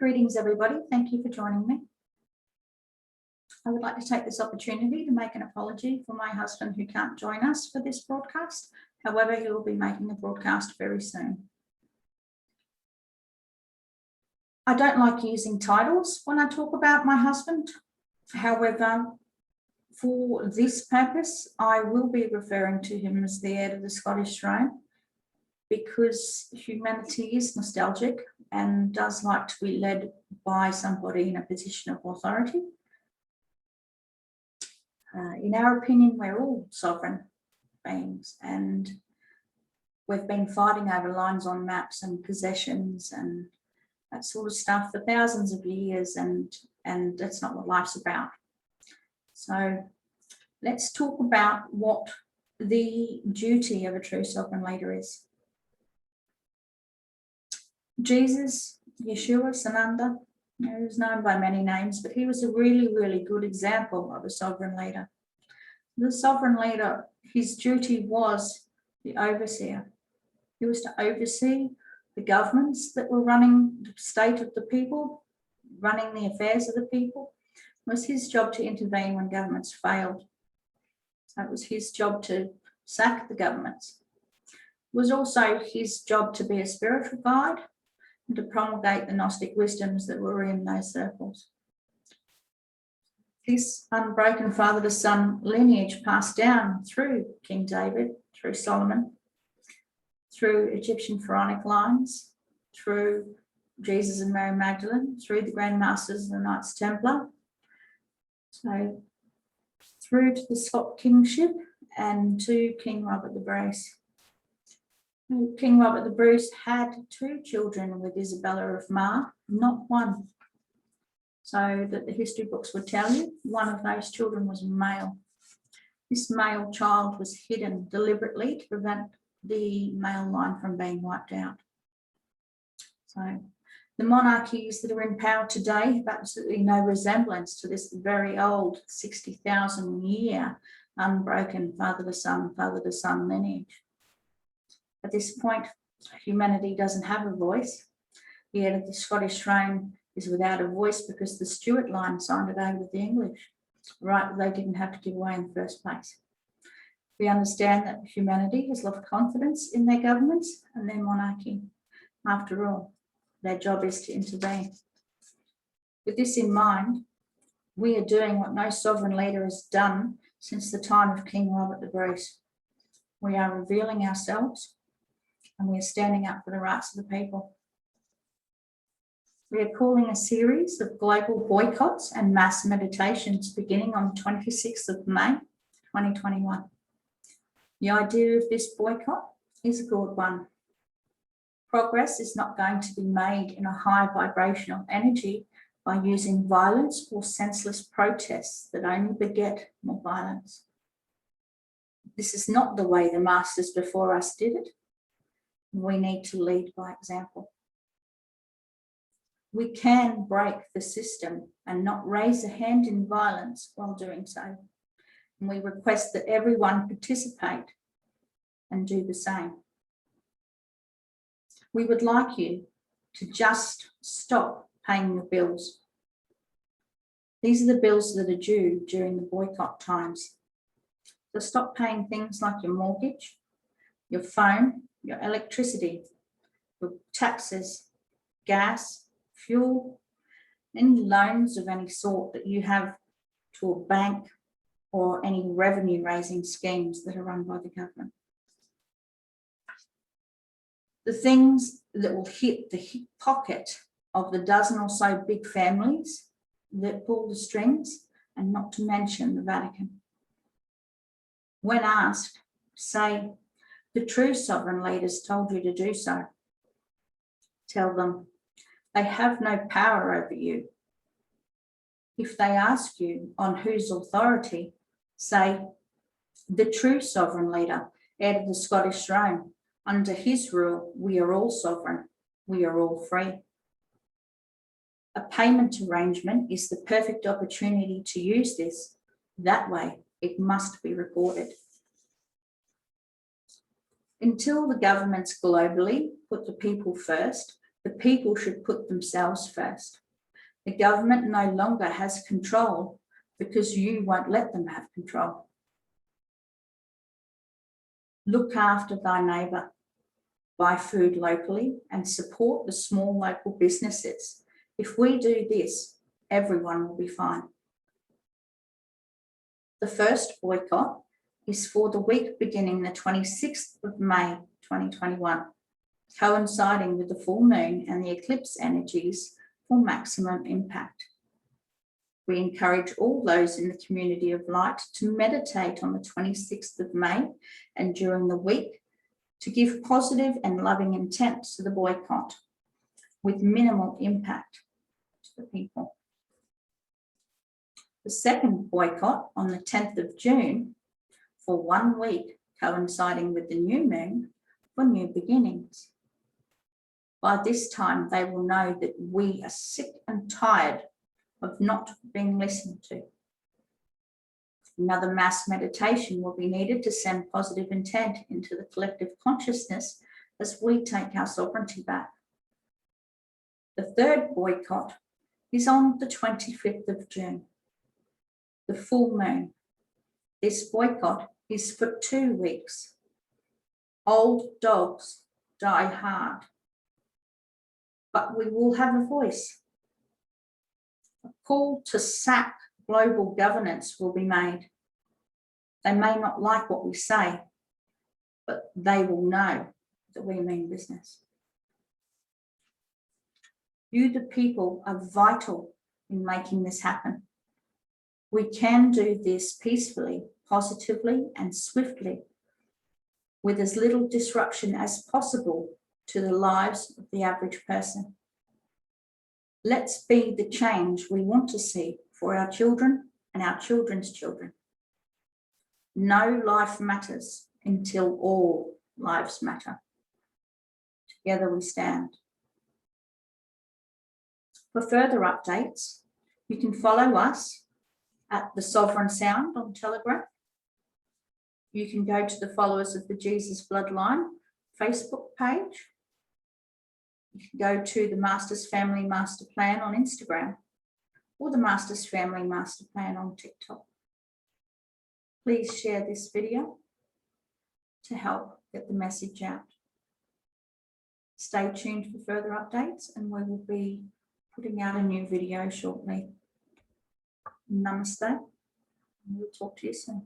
Greetings, everybody. Thank you for joining me. I would like to take this opportunity to make an apology for my husband who can't join us for this broadcast. However, he will be making a broadcast very soon. I don't like using titles when I talk about my husband. However, for this purpose, I will be referring to him as the heir to the Scottish throne because humanity is nostalgic and does like to be led by somebody in a position of authority. In our opinion, we're all sovereign beings, and we've been fighting over lines on maps and possessions and that sort of stuff for thousands of years, and that's not what life's about. So let's talk about what the duty of a true sovereign leader is. Jesus, Yeshua, Sananda, he was known by many names, but he was a really, really good example of a sovereign leader. The sovereign leader, his duty was the overseer. He was to oversee the governments that were running the state of the people, running the affairs of the people. It was his job to intervene when governments failed. So it was his job to sack the governments. It was also his job to be a spiritual guide and to promulgate the Gnostic wisdoms that were in those circles. This unbroken father to son lineage passed down through King David, through Solomon, through Egyptian pharaonic lines, through Jesus and Mary Magdalene, through the Grand Masters of the Knights Templar, so through to the Scott kingship and to King Robert the Bruce. King Robert the Bruce had 2 children with Isabella of Mar, not one. So that the history books would tell you, one of those children was male. This male child was hidden deliberately to prevent the male line from being wiped out. So the monarchies that are in power today have absolutely no resemblance to this very old 60,000 year unbroken father to son lineage. At this point, humanity doesn't have a voice. The heir of the Scottish throne is without a voice because the Stuart line signed it over with the English, right? They didn't have to give away in the first place. We understand that humanity has lost confidence in their governments and their monarchy. After all, their job is to intervene. With this in mind, we are doing what no sovereign leader has done since the time of King Robert the Bruce. We are revealing ourselves and we are standing up for the rights of the people. We are calling a series of global boycotts and mass meditations beginning on the 26th of May, 2021. The idea of this boycott is a good one. Progress is not going to be made in a high vibrational energy by using violence or senseless protests that only beget more violence. This is not the way the masters before us did it. We need to lead by example. We can break the system and not raise a hand in violence while doing so. And we request that everyone participate and do the same. We would like you to just stop paying your bills. These are the bills that are due during the boycott times. So stop paying things like your mortgage, your phone, your electricity, your taxes, gas, fuel, any loans of any sort that you have to a bank or any revenue raising schemes that are run by the government. The things that will hit the hip pocket of the dozen or so big families that pull the strings, and not to mention the Vatican. When asked, say, the true sovereign leaders told you to do so. Tell them they have no power over you. If they ask you on whose authority, say, the true sovereign leader, heir of the Scottish throne. Under his rule, we are all sovereign. We are all free. A payment arrangement is the perfect opportunity to use this. That way, it must be recorded. Until the governments globally put the people first, The people should put themselves first. The government no longer has control because you won't let them have control. Look after thy neighbour. Buy food locally and support the small local businesses. If we do this, everyone will be fine. The first boycott is for the week beginning the 26th of May 2021, coinciding with the full moon and the eclipse energies for maximum impact. We encourage all those in the community of light to meditate on the 26th of May and during the week to give positive and loving intent to the boycott with minimal impact to the people. The second boycott on the 10th of June for 1 week, coinciding with the new moon for new beginnings. By this time, they will know that we are sick and tired of not being listened to. Another mass meditation will be needed to send positive intent into the collective consciousness as we take our sovereignty back. The third boycott is on the 25th of June, the full moon. This boycott is for 2 weeks. Old dogs die hard, but we will have a voice. A call to sack global governance will be made. They may not like what we say, but they will know that we mean business. You, the people, are vital in making this happen. We can do this peacefully, positively, and swiftly, with as little disruption as possible to the lives of the average person. Let's be the change we want to see for our children and our children's children. No life matters until all lives matter. Together we stand. For further updates, you can follow us at The Sovereign Sound on Telegram. You can go to the Followers of the Jesus Bloodline Facebook page. You can go to the Masters Family Master Plan on Instagram or the Masters Family Master Plan on TikTok. Please share this video to help get the message out. Stay tuned for further updates and we will be putting out a new video shortly. Namaste. We'll talk to you soon.